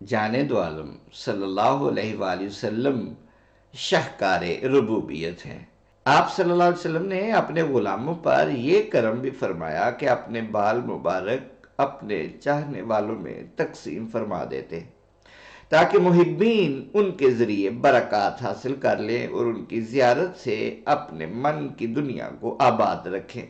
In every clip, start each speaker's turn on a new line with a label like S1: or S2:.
S1: جانے دو عالم صلی اللہ علیہ وآلہ وسلم شاہکار ربوبیت ہیں۔ آپ صلی اللہ علیہ وسلم نے اپنے غلاموں پر یہ کرم بھی فرمایا کہ اپنے بال مبارک اپنے چاہنے والوں میں تقسیم فرما دیتے تاکہ محبین ان کے ذریعے برکات حاصل کر لیں اور ان کی زیارت سے اپنے من کی دنیا کو آباد رکھیں۔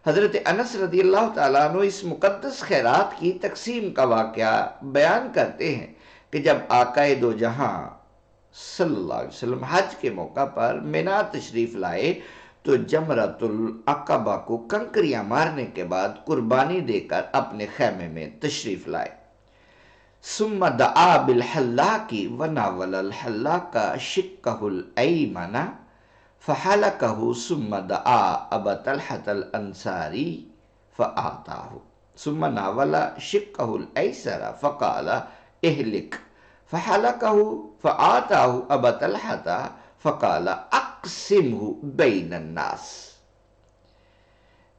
S1: حضرت انس رضی اللہ تعالیٰ عنہ اس مقدس خیرات کی تقسیم کا واقعہ بیان کرتے ہیں کہ جب آقا دو جہاں صلی اللہ علیہ وسلم حج کے موقع پر مینا تشریف لائے تو جمرۃ العقبہ کو کنکریاں مارنے کے بعد قربانی دے کر اپنے خیمے میں تشریف لائے۔ ثم دعا بالحلاق وناول الحلاق شقہ الایمن فحلقہ ثم دعا ابا طلحة الانصاری فآتاہ ثم ناول شقہ الایسر فقال اہلک فحلقہ فآتاہ ابا طلحة فقال اقسمہ بین الناس۔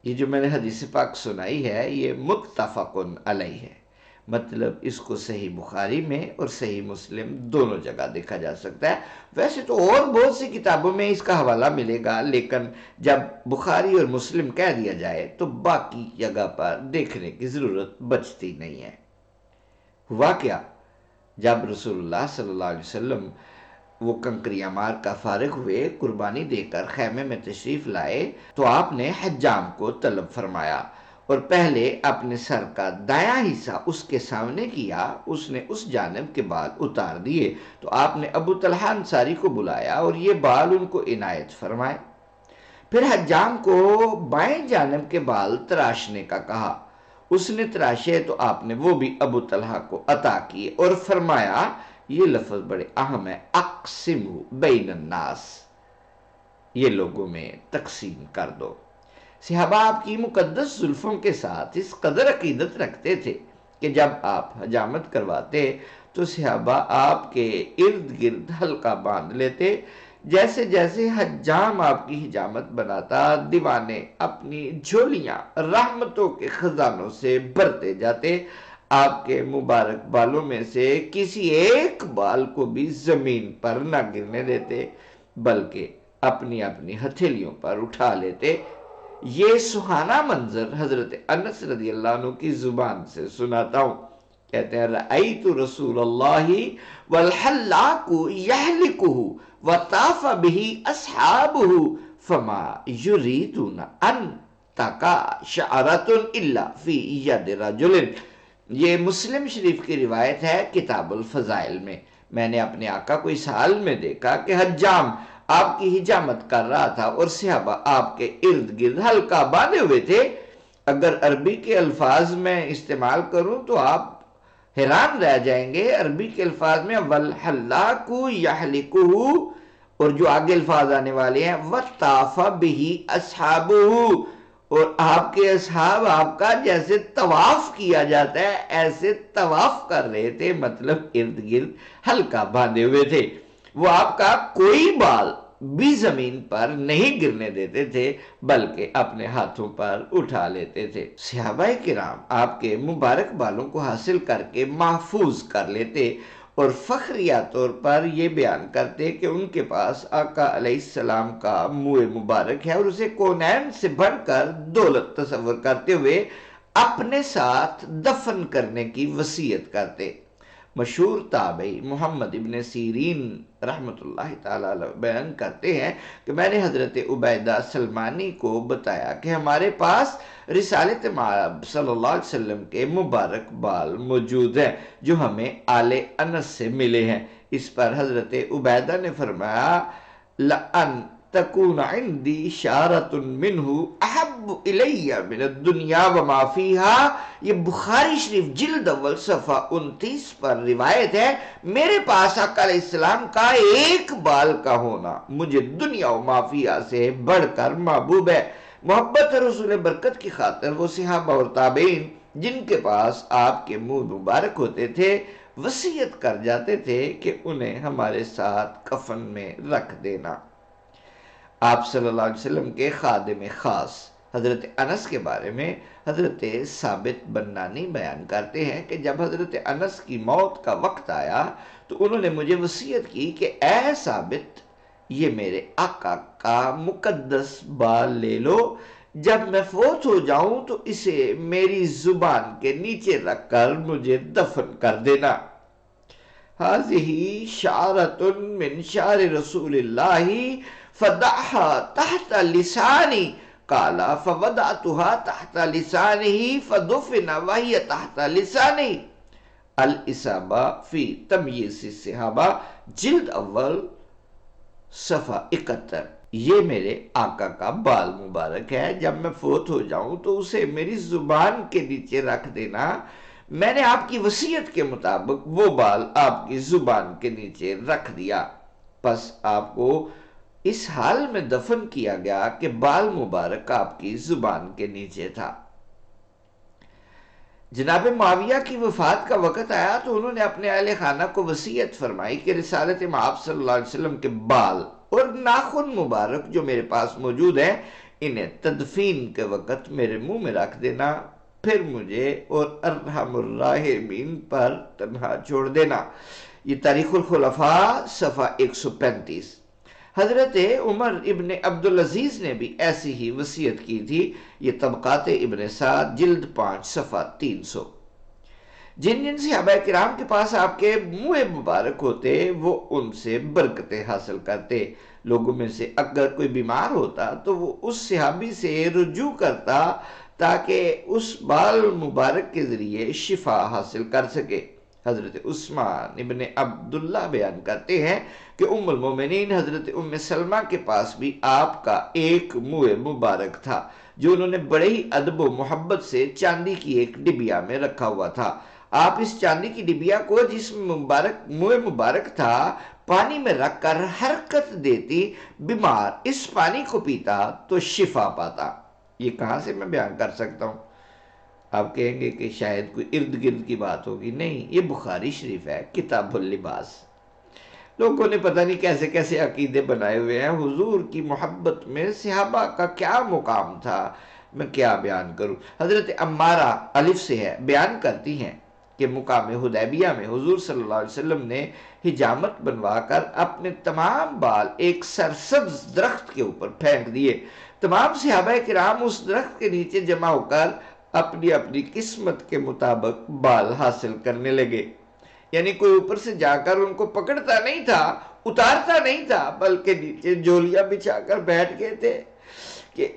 S1: یہ جو میں نے حدیث پاک سنائی ہے یہ متفق علیہ ہے، مطلب اس کو صحیح بخاری میں اور صحیح مسلم دونوں جگہ دیکھا جا سکتا ہے۔ ویسے تو اور بہت سی کتابوں میں اس کا حوالہ ملے گا، لیکن جب بخاری اور مسلم کہہ دیا جائے تو باقی جگہ پر دیکھنے کی ضرورت بچتی نہیں ہے۔ ہوا کیا؟ جب رسول اللہ صلی اللہ علیہ وسلم وہ کنکریاں مار کا فارغ ہوئے، قربانی دے کر خیمے میں تشریف لائے تو آپ نے حجام کو طلب فرمایا اور پہلے اپنے سر کا دایاں حصہ اس کے سامنے کیا، اس نے اس جانب کے بال اتار دیے تو آپ نے ابو طلحہ انصاری کو بلایا اور یہ بال ان کو عنایت فرمائے۔ پھر حجام کو بائیں جانب کے بال تراشنے کا کہا، اس نے تراشے تو آپ نے وہ بھی ابو طلحہ کو عطا کیے اور فرمایا، یہ لفظ بڑے اہم ہے، اقسمہ بین الناس، یہ لوگوں میں تقسیم کر دو۔ صحابہ آپ کی مقدس زلفوں کے ساتھ اس قدر عقیدت رکھتے تھے کہ جب آپ حجامت کرواتے تو صحابہ آپ کے ارد گرد حلقہ باندھ لیتے۔ جیسے جیسے حجام آپ کی حجامت بناتا، دیوانے اپنی جھولیاں رحمتوں کے خزانوں سے بھرتے جاتے، آپ کے مبارک بالوں میں سے کسی ایک بال کو بھی زمین پر نہ گرنے دیتے بلکہ اپنی اپنی ہتھیلیوں پر اٹھا لیتے۔ یہ سہانا منظر حضرت انس رضی اللہ عنہ کی زبان سے سناتا ہوں۔ کہتے ہیں رأیت رسول اللہ والحلاق یحلقہ وطاف بہ اصحابہ فما یریدون ان تقع شعرۃ الا فی ید رجل۔ یہ مسلم شریف کی روایت ہے کتاب الفضائل میں۔ میں نے اپنے آقا کو اس حال میں دیکھا کہ حجام آپ کی حجامت کر رہا تھا اور صحابہ آپ کے ارد گرد حلقہ باندھے ہوئے تھے۔ اگر عربی کے الفاظ میں استعمال کروں تو آپ حیران رہ جائیں گے۔ عربی کے الفاظ میں والحلاق یحلقہ اور جو آگے الفاظ آنے والے ہیں وطاف بہ اصحابہ، اور آپ کے اصحاب آپ کا جیسے طواف کیا جاتا ہے ایسے طواف کر رہے تھے، مطلب ارد گرد حلقہ باندھے ہوئے تھے۔ وہ آپ کا کوئی بال بھی زمین پر نہیں گرنے دیتے تھے بلکہ اپنے ہاتھوں پر اٹھا لیتے تھے۔ صحابہ کرام آپ کے مبارک بالوں کو حاصل کر کے محفوظ کر لیتے اور فخریہ طور پر یہ بیان کرتے کہ ان کے پاس آقا علیہ السلام کا منہ مبارک ہے اور اسے کونین سے بڑھ کر دولت تصور کرتے ہوئے اپنے ساتھ دفن کرنے کی وصیت کرتے۔ مشہور تابعی محمد ابن سیرین رحمۃ اللہ تعالیٰ علیہ بیان کرتے ہیں کہ میں نے حضرت عبیدہ سلمانی کو بتایا کہ ہمارے پاس رسالت مآب صلی اللہ علیہ وسلم کے مبارک بال موجود ہیں جو ہمیں آل انس سے ملے ہیں۔ اس پر حضرت عبیدہ نے فرمایا لَأَن تَكُونَ عِنْدِي شَارَةٌ مِّنْهُ أَحَبُّ إِلَيَّ مِنَ الدُّنْيَا وَمَا فِيهَا۔ یہ بخاری شریف جلد اول صفحہ 29 پر روایت ہے، میرے پاس آقا علیہ السلام کا ایک بال کا ہونا مجھے دنیا و ما فیہا سے بڑھ کر محبوب ہے۔ محبت رسول برکت کی خاطر وہ صحابہ اور تابعین جن کے پاس آپ کے منہ مبارک ہوتے تھے وصیت کر جاتے تھے کہ انہیں ہمارے ساتھ کفن میں رکھ دینا۔ آپ صلی اللہ علیہ وسلم کے خادم خاص حضرت انس کے بارے میں حضرت ثابت بنانی بیان کرتے ہیں کہ جب حضرت انس کی موت کا وقت آیا تو انہوں نے مجھے وصیت کی کہ اے ثابت، یہ میرے آقا کا مقدس بال لے لو، جب میں فوت ہو جاؤں تو اسے میری زبان کے نیچے رکھ کر مجھے دفن کر دینا۔ هذه شعرة من شعر رسول الله فدعها تحت لساني، قال فوضعتها تحت لسانه فدفن وهي تحت لساني۔ الاصابہ فی تمییز الصحابہ، جلد اول، صفحہ 71۔ یہ میرے آقا کا بال مبارک ہے، جب میں فوت ہو جاؤں تو اسے میری زبان کے نیچے رکھ دینا۔ میں نے آپ کی وصیت کے مطابق وہ بال آپ کی زبان کے نیچے رکھ دیا، پس آپ کو اس حال میں دفن کیا گیا کہ بال مبارک آپ کی زبان کے نیچے تھا۔ جناب معاویہ کی وفات کا وقت آیا تو انہوں نے اپنے اہل خانہ کو وصیت فرمائی کہ رسالت مآب صلی اللہ علیہ وسلم کے بال اور ناخن مبارک جو میرے پاس موجود ہیں، انہیں تدفین کے وقت میرے منہ میں رکھ دینا، پھر مجھے اور ارحم الراحمین پر تنہا چھوڑ دینا۔ یہ تاریخ الخلفاء صفحہ 135۔ حضرت عمر ابن عبدالعزیز نے بھی ایسی ہی وصیت کی تھی۔ یہ طبقات ابن سعد جلد 5 صفحہ 300۔ جن جن صحابہ کرام کے پاس آپ کے منہ مبارک ہوتے وہ ان سے برکتیں حاصل کرتے۔ لوگوں میں سے اگر کوئی بیمار ہوتا تو وہ اس صحابی سے رجوع کرتا تاکہ اس بال مبارک کے ذریعے شفا حاصل کر سکے۔ حضرت عثمان ابن عبداللہ بیان کرتے ہیں کہ ام المومنین حضرت ام سلمہ کے پاس بھی آپ کا ایک منہ مبارک تھا جو انہوں نے بڑے ہی ادب و محبت سے چاندی کی ایک ڈبیا میں رکھا ہوا تھا۔ آپ اس چاندی کی ڈبیا کو جس منہ مبارک تھا پانی میں رکھ کر حرکت دیتی، بیمار اس پانی کو پیتا تو شفا پاتا۔ یہ کہاں سے میں بیان کر سکتا ہوں؟ آپ کہیں گے کہ شاید کوئی ارد گرد کی بات ہوگی، نہیں، یہ بخاری شریف ہے، کتاب اللباس۔ لوگوں نے پتہ نہیں کیسے کیسے عقیدے بنائے ہوئے ہیں۔ حضور کی محبت میں صحابہ کا کیا مقام تھا، میں کیا بیان کروں۔ حضرت عمارہ الف سے ہے، بیان کرتی ہیں کہ مقام حدیبیہ میں حضور صلی اللہ علیہ وسلم نے حجامت بنوا کر اپنے تمام بال ایک سرسبز درخت کے اوپر پھینک دیے۔ تمام صحابہ کرام اس درخت کے نیچے جمع ہو کر اپنی اپنی قسمت کے مطابق بال حاصل کرنے لگے۔ یعنی کوئی اوپر سے جا کر ان کو پکڑتا نہیں تھا، اتارتا نہیں تھا، بلکہ نیچے جولیاں بچھا کر بیٹھ گئے تھے کہ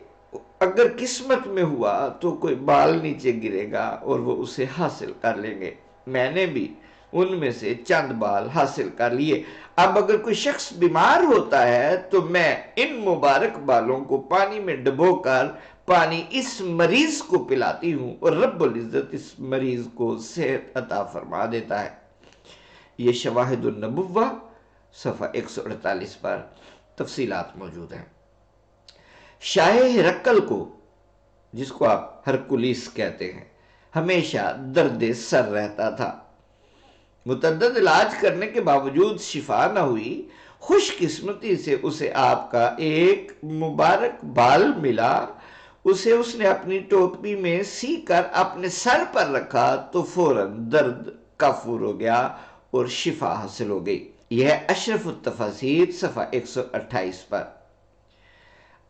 S1: اگر قسمت میں ہوا تو کوئی بال نیچے گرے گا اور وہ اسے حاصل کر لیں گے۔ میں نے بھی ان میں سے چند بال حاصل کر لیے۔ اب اگر کوئی شخص بیمار ہوتا ہے تو میں ان مبارک بالوں کو پانی میں ڈبو کر پانی اس مریض کو پلاتی ہوں اور رب العزت اس مریض کو صحت عطا فرما دیتا ہے۔ یہ شواہد النبوہ صفحہ 148 پر تفصیلات موجود ہیں۔ شاہ ہرقل کو، جس کو آپ ہرکولیس کہتے ہیں، ہمیشہ درد سر رہتا تھا۔ متعدد علاج کرنے کے باوجود شفا نہ ہوئی۔ خوش قسمتی سے اسے آپ کا ایک مبارک بال ملا، اسے اس نے اپنی ٹوپی میں سی کر اپنے سر پر رکھا تو فوراً درد کفور ہو گیا اور شفا حاصل ہو گئی۔ یہ ہے اشرف التفاسیر صفحہ 128 پر۔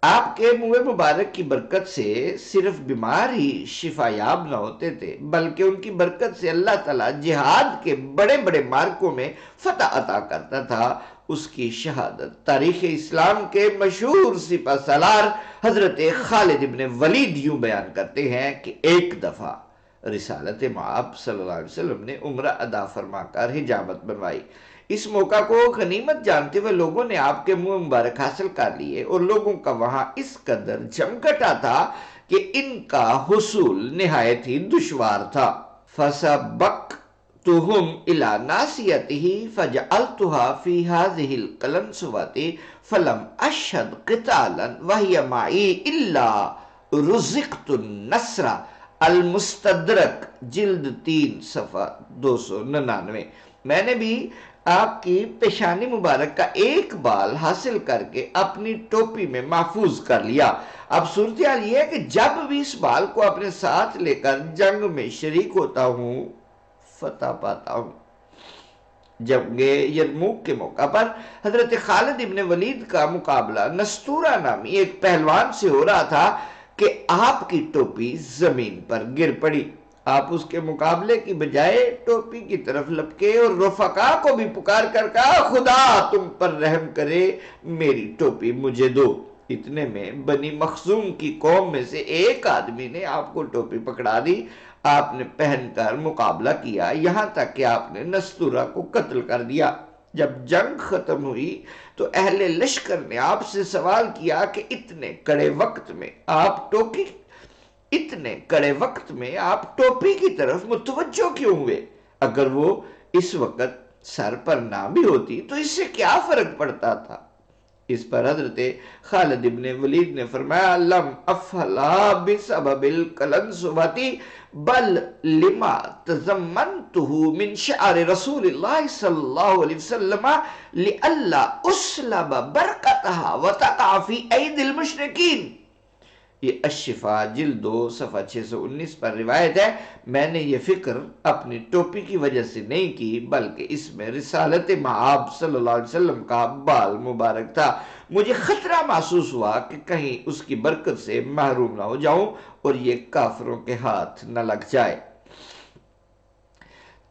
S1: آپ کے منہ مبارک کی برکت سے صرف بیمار ہی شفا یاب نہ ہوتے تھے، بلکہ ان کی برکت سے اللہ تعالیٰ جہاد کے بڑے بڑے مارکوں میں فتح عطا کرتا تھا۔ اس کی شہادت تاریخ اسلام کے مشہور سپہ سالار حضرت خالد ابن ولید یوں بیان کرتے ہیں کہ ایک دفعہ رسالت مآب صلی اللہ علیہ وسلم نے عمرہ ادا فرما کر حجامت بنوائی۔ اس موقع کو غنیمت جانتے ہوئے لوگوں نے آپ کے منہ مبارک حاصل کر لیے اور لوگوں کا وہاں اس قدر جمگٹا تھا کہ ان کا حصول نہایت ہی دشوار تھا۔ فَسَبَقْتُهُمْ إِلَى نَاسِيَتِهِ فَجَعَلْتُهَا فِي هَذِهِ الْقَلَنْسُوَةِ فَلَمْ أَشْهَدْ قِتَالًا وَهِيَ مَعِي إِلَّا رُزِقْتُ النَّصْرَ المستدرک جلد 3 صفحہ 299۔ میں نے بھی آپ کی پیشانی مبارک کا ایک بال حاصل کر کے اپنی ٹوپی میں محفوظ کر لیا۔ اب صورتحال یہ ہے کہ جب بھی اس بال کو اپنے ساتھ لے کر جنگ میں شریک ہوتا ہوں فتح پاتا ہوں۔ جنگ یرموک کے موقع پر حضرت خالد ابن ولید کا مقابلہ نستورہ نامی ایک پہلوان سے ہو رہا تھا کہ آپ کی ٹوپی زمین پر گر پڑی۔ آپ اس کے مقابلے کی بجائے ٹوپی کی طرف لپکے اور رفقا کو بھی پکار کر کہا خدا تم پر رحم کرے میری ٹوپی مجھے دو۔ اتنے میں بنی مخزوم کی قوم میں سے ایک آدمی نے آپ کو ٹوپی پکڑا دی۔ آپ نے پہن کر مقابلہ کیا یہاں تک کہ آپ نے نستورہ کو قتل کر دیا۔ جب جنگ ختم ہوئی تو اہل لشکر نے آپ سے سوال کیا کہ اتنے کڑے وقت میں آپ ٹوپی کی طرف متوجہ کیوں ہوئے؟ اگر وہ اس وقت سر پر نہ بھی ہوتی تو اس سے کیا فرق پڑتا تھا؟ اس پر حضرت خالد ابن ولید نے فرمایا لم افلا بسبب القلنسوتی بل لما تضمنته من شعر رسول اللہ صلی اللہ علیہ وسلم لئلا اسلب برکتها وتقع فی اید المشرکین۔ یہ الشفاء جلد 2 صفحہ 619 پر روایت ہے، میں نے یہ فکر اپنی ٹوپی کی وجہ سے نہیں کی بلکہ اس میں رسالت مآب صلی اللہ علیہ وسلم کا بال مبارک تھا۔ مجھے خطرہ محسوس ہوا کہ کہیں اس کی برکت سے محروم نہ ہو جاؤں اور یہ کافروں کے ہاتھ نہ لگ جائے۔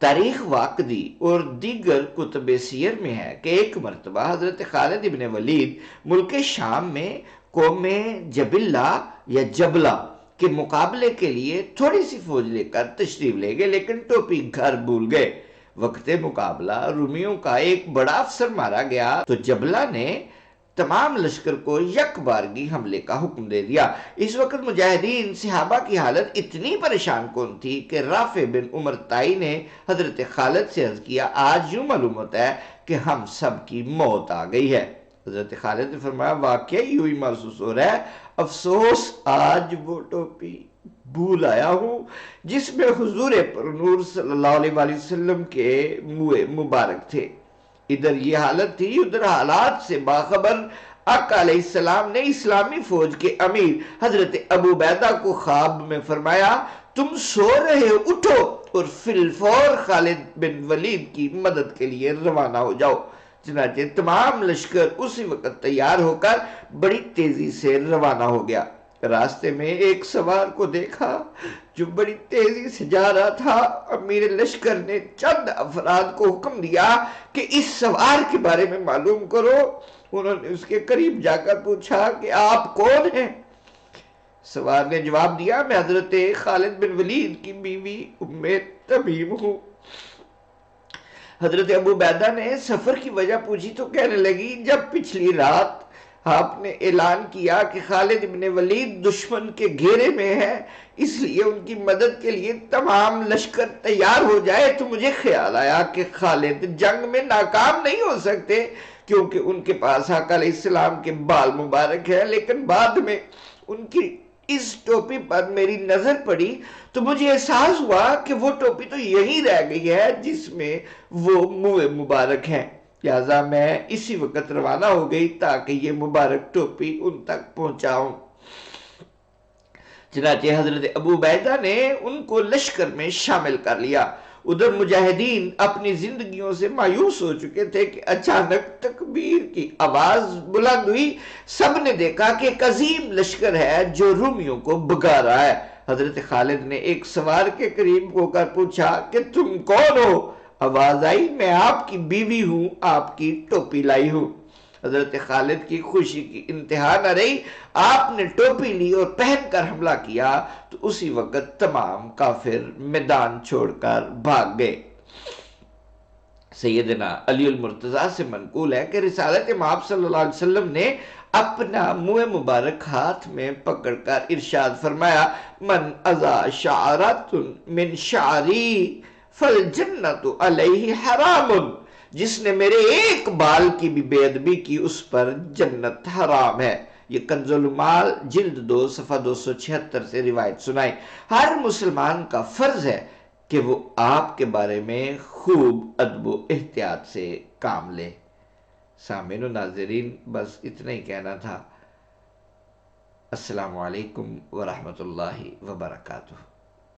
S1: تاریخ واقعی اور دیگر کتب سیر میں ہے کہ ایک مرتبہ حضرت خالد ابن ولید ملک شام میں قوم جبلہ یا جبلہ کے مقابلے کے لیے تھوڑی سی فوج لے کر تشریف لے گئے لیکن ٹوپی گھر بھول گئے۔ وقت مقابلہ رومیوں کا ایک بڑا افسر مارا گیا تو جبلہ نے تمام لشکر کو یک بارگی حملے کا حکم دے دیا۔ اس وقت مجاہدین صحابہ کی حالت اتنی پریشان کن تھی کہ رافع بن عمر تائی نے حضرت خالد سے عرض کیا آج یوں معلوم ہوتا ہے کہ ہم سب کی موت آ گئی ہے۔ حضرت خالد نے فرمایا واقعی یوں ہی محسوس ہو رہا ہے، افسوس آج وہ ٹوپی بھول آیا ہوں جس میں حضور پر نور صلی اللہ علیہ وسلم کے منہ مبارک تھے۔ ادھر یہ حالت تھی ادھر حالات سے باخبر آقا علیہ السلام نے اسلامی فوج کے امیر حضرت ابو عبیدہ کو خواب میں فرمایا تم سو رہے ہو اٹھو اور فی الفور خالد بن ولید کی مدد کے لیے روانہ ہو جاؤ۔ چنانچہ تمام لشکر اسی وقت تیار ہو کر بڑی تیزی سے روانہ ہو گیا۔ راستے میں ایک سوار کو دیکھا جو بڑی تیزی سے جا رہا تھا۔ امیر لشکر نے چند افراد کو حکم دیا کہ اس سوار کے بارے میں معلوم کرو۔ انہوں نے اس کے قریب جا کر پوچھا کہ آپ کون ہیں؟ سوار نے جواب دیا میں حضرت خالد بن ولید کی بیوی ام تمیم ہوں۔ حضرت ابو عبیدہ نے سفر کی وجہ پوچھی تو کہنے لگی جب پچھلی رات آپ نے اعلان کیا کہ خالد ابن ولید دشمن کے گھیرے میں ہے اس لیے ان کی مدد کے لیے تمام لشکر تیار ہو جائے تو مجھے خیال آیا کہ خالد جنگ میں ناکام نہیں ہو سکتے کیونکہ ان کے پاس آقا علیہ السلام کے بال مبارک ہے، لیکن بعد میں ان کی اس ٹوپی پر میری نظر پڑی تو مجھے احساس ہوا کہ وہ ٹوپی تو یہی رہ گئی ہے جس میں وہ منہ مبارک ہیں، لہذا میں اسی وقت روانہ ہو گئی تاکہ یہ مبارک ٹوپی ان تک پہنچاؤں۔ چنانچہ حضرت ابو عبیدہ نے ان کو لشکر میں شامل کر لیا۔ ادھر مجاہدین اپنی زندگیوں سے مایوس ہو چکے تھے کہ اچانک تکبیر کی آواز بلند ہوئی۔ سب نے دیکھا کہ ایک عظیم لشکر ہے جو رومیوں کو بھگا رہا ہے۔ حضرت خالد نے ایک سوار کے قریب ہو کر پوچھا کہ تم کون ہو؟ آواز آئی میں آپ کی بیوی ہوں، آپ کی ٹوپی لائی ہوں۔ حضرت خالد کی خوشی کی انتہا نہ رہی، آپ نے ٹوپی لی اور پہن کر حملہ کیا تو اسی وقت تمام کافر میدان چھوڑ کر بھاگ گئے۔ سیدنا علی المرتضیٰ سے منقول ہے کہ رسالت مآب صلی اللہ علیہ وسلم نے اپنا منہ مبارک ہاتھ میں پکڑ کر ارشاد فرمایا من اذا شعرت من شعری فالجنت علیہ حرام، جس نے میرے ایک بال کی بھی بے ادبی کی اس پر جنت حرام ہے۔ یہ کنز المال جلد 2 صفحہ 276 سے روایت سنائی۔ ہر مسلمان کا فرض ہے کہ وہ آپ کے بارے میں خوب ادب و احتیاط سے کام لے۔ سامعین و ناظرین، بس اتنا ہی کہنا تھا۔ السلام علیکم ورحمۃ اللہ وبرکاتہ۔